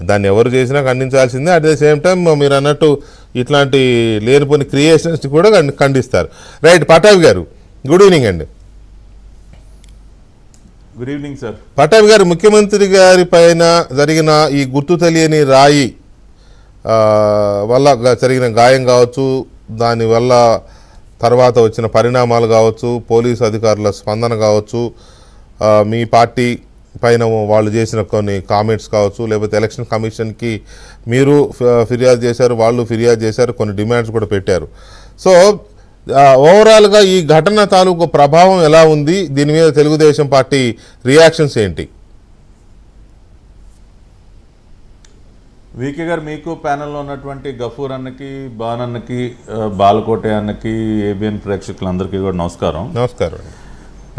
దాన్ని ఎవరు చేసినా ఖండించాల్సిందే. అట్ ద సేమ్ టైం మీరు అన్నట్టు ఇట్లాంటి లేనిపోని క్రియేషన్స్ కూడా ఖండిస్తారు. Right, Pattabhi garu good evening అండి. Good evening sir. Pattabhi garu, ముఖ్యమంత్రి గారి పైన జరిగిన ఈ గుర్తు తెలియని రాయి వల్ల జరిగిన గాయం కావచ్చు, దానివల్ల తర్వాత వచ్చిన పరిణామాలు కావచ్చు, పోలీసు అధికారుల స్పందన కావచ్చు, మీ పార్టీ పైన వాళ్ళు చేసిన కొన్ని కామెంట్స్ కావచ్చు, లేకపోతే ఎలక్షన్ కమిషన్కి మీరు ఫిర్యాదు చేశారు, వాళ్ళు ఫిర్యాదు చేశారు, కొన్ని డిమాండ్స్ కూడా పెట్టారు. సో ఓవరాల్గా ఈ ఘటన తాలూకు ప్రభావం ఎలా ఉంది, దీని మీద తెలుగుదేశం పార్టీ రియాక్షన్స్ ఏంటి? వీకే గారు, మీకు ప్యానెల్లో ఉన్నటువంటి గఫూర్ అన్నకి, బాన్ అన్నకి, బాలకోటే అన్నకి, ఏబిఎన్ ప్రేక్షకులందరికీ కూడా నమస్కారం. నమస్కారం.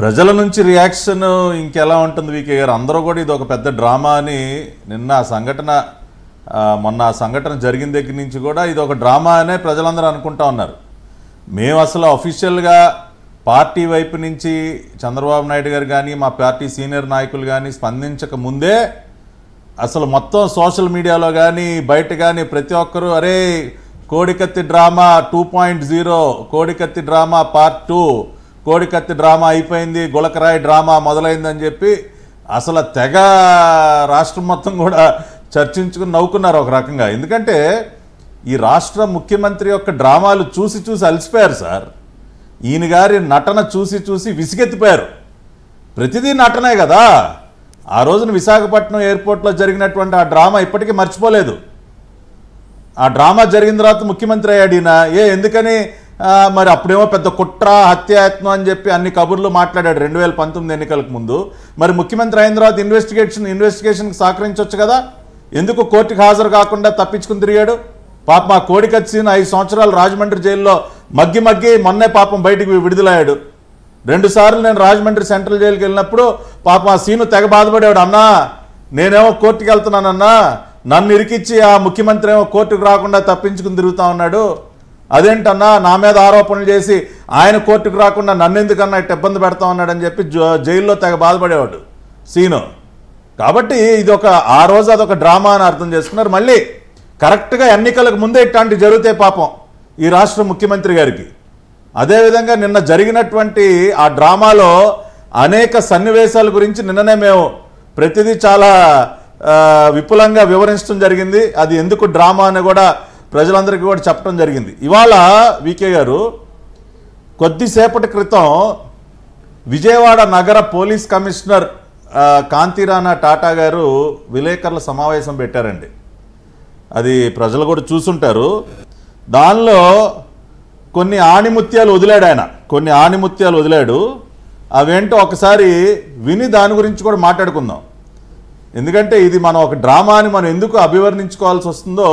ప్రజల నుంచి రియాక్షన్ ఇంకెలా ఉంటుంది వీకే గారు? అందరూ కూడా ఇది ఒక పెద్ద డ్రామా అని నిన్న మొన్న ఆ సంఘటన జరిగిన దగ్గర నుంచి కూడా ఇది ఒక డ్రామా అనే ప్రజలందరూ అనుకుంటా ఉన్నారు. మేము అసలు అఫీషియల్గా పార్టీ వైపు నుంచి చంద్రబాబు నాయుడు గారు కానీ మా పార్టీ సీనియర్ నాయకులు కానీ స్పందించక ముందే అసలు మొత్తం సోషల్ మీడియాలో కానీ బయట కానీ ప్రతి ఒక్కరూ అరే కోడికత్తి డ్రామా 2.0, కోడికత్తి డ్రామా పార్ట్ 2, కోడికత్తి డ్రామా అయిపోయింది, గులకరాయి డ్రామా మొదలైందని చెప్పి అసలు తెగ రాష్ట్రం మొత్తం కూడా చర్చించుకుని నవ్వుకున్నారు ఒక రకంగా. ఎందుకంటే ఈ రాష్ట్ర ముఖ్యమంత్రి యొక్క డ్రామాలు చూసి చూసి అలసిపోయారు సార్. ఈయన గారి నటన చూసి చూసి విసిగెత్తిపోయారు. ప్రతిదీ నటనే కదా. ఆ రోజున విశాఖపట్నం ఎయిర్పోర్ట్లో జరిగినటువంటి ఆ డ్రామా ఇప్పటికీ మర్చిపోలేదు. ఆ డ్రామా జరిగిన తర్వాత ముఖ్యమంత్రి అయ్యాడు ఈయన. ఎందుకని మరి అప్పుడేమో పెద్ద కుట్ర, హత్యాయత్నం అని చెప్పి అన్ని కబుర్లు మాట్లాడాడు 2019 ఎన్నికలకు ముందు. మరి ముఖ్యమంత్రి అయిన తర్వాత ఇన్వెస్టిగేషన్కి సహకరించవచ్చు కదా. ఎందుకు కోర్టుకు హాజరు కాకుండా తప్పించుకుని తిరిగాడు? పాపం ఆ కోడికత్తి సీన్ 5 సంవత్సరాలు రాజమండ్రి జైల్లో మగ్గి మొన్నే పాపం బయటికి విడుదలయ్యాడు. 2 సార్లు నేను రాజమండ్రి సెంట్రల్ జైలుకి వెళ్ళినప్పుడు పాపం ఆ సీను తెగ బాధపడేవాడు. అన్నా నేనేమో కోర్టుకి వెళ్తున్నానన్నా, నన్ను ఇరికిచ్చి ఆ ముఖ్యమంత్రి ఏమో కోర్టుకు రాకుండా తప్పించుకుని తిరుగుతా ఉన్నాడు, అదేంటన్నా నా మీద ఆరోపణలు చేసి ఆయన కోర్టుకు రాకుండా నన్ను ఎందుకన్నా ఇట్ట ఇబ్బంది పెడతా ఉన్నాడని చెప్పి జైల్లో తెగ బాధపడేవాడు సీను. కాబట్టి ఇది ఆ రోజు అదొక డ్రామా అని అర్థం చేసుకున్నారు. మళ్ళీ కరెక్ట్గా ఎన్నికలకు ముందే ఇట్లాంటివి జరుగుతాయి పాపం ఈ రాష్ట్ర ముఖ్యమంత్రి గారికి. అదేవిధంగా నిన్న జరిగినటువంటి ఆ డ్రామాలో అనేక సన్నివేశాల గురించి నిన్ననే మేము ప్రతిదీ చాలా విపులంగా వివరించడం జరిగింది. అది ఎందుకు డ్రామా అని కూడా ప్రజలందరికీ కూడా చెప్పడం జరిగింది. ఇవాళ వీకే గారు, కొద్దిసేపటి క్రితం విజయవాడ నగర పోలీస్ కమిషనర్ కాంతిరాణా టాటా గారు విలేకరుల సమావేశం పెట్టారండి. అది ప్రజలు కూడా చూసుంటారు. దానిలో కొన్ని ఆణిముత్యాలు వదిలాడు ఆయన, కొన్ని ఆణిముత్యాలు వదిలాడు. అవేంటో ఒకసారి విని దాని గురించి కూడా మాట్లాడుకుందాం. ఎందుకంటే ఇది మనం ఒక డ్రామా అని మనం ఎందుకు అభివర్ణించుకోవాల్సి వస్తుందో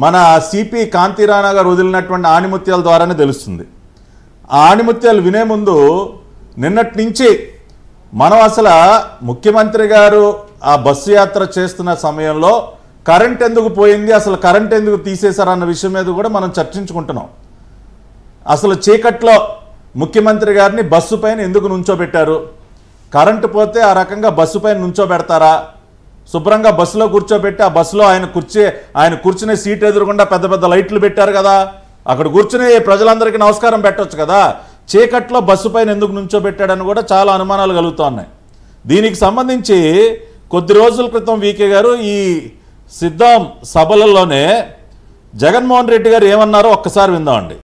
మన సిపి కాంతిరాణా గారు వదిలినటువంటి ఆణిముత్యాల ద్వారానే తెలుస్తుంది. ఆ ఆణిముత్యాలు వినే ముందు నిన్నటి నుంచి మనం అసలు ముఖ్యమంత్రి గారు ఆ బస్సు యాత్ర చేస్తున్న సమయంలో కరెంట్ ఎందుకు పోయింది, అసలు కరెంట్ ఎందుకు తీసేశారన్న విషయం మీద కూడా మనం చర్చించుకుంటున్నాం. అసలు చీకట్లో ముఖ్యమంత్రి గారిని బస్సు పైన ఎందుకు నుంచోబెట్టారు? కరెంటు పోతే ఆ రకంగా బస్సు పైన నుంచోబెడతారా? శుభ్రంగా బస్సులో కూర్చోబెట్టి ఆ బస్సులో ఆయన కూర్చునే సీట్ ఎదురుకుండా పెద్ద పెద్ద లైట్లు పెట్టారు కదా, అక్కడ కూర్చుని ప్రజలందరికీ నమస్కారం పెట్టవచ్చు కదా. చీకట్లో బస్సు పైన ఎందుకు నుంచోబెట్టాడని కూడా చాలా అనుమానాలు కలుగుతూ ఉన్నాయి. దీనికి సంబంధించి కొద్ది రోజుల క్రితం వీకే గారు ఈ సిద్ధం సభలలోనే జగన్మోహన్ రెడ్డి గారు ఏమన్నారో ఒక్కసారి విందామండి.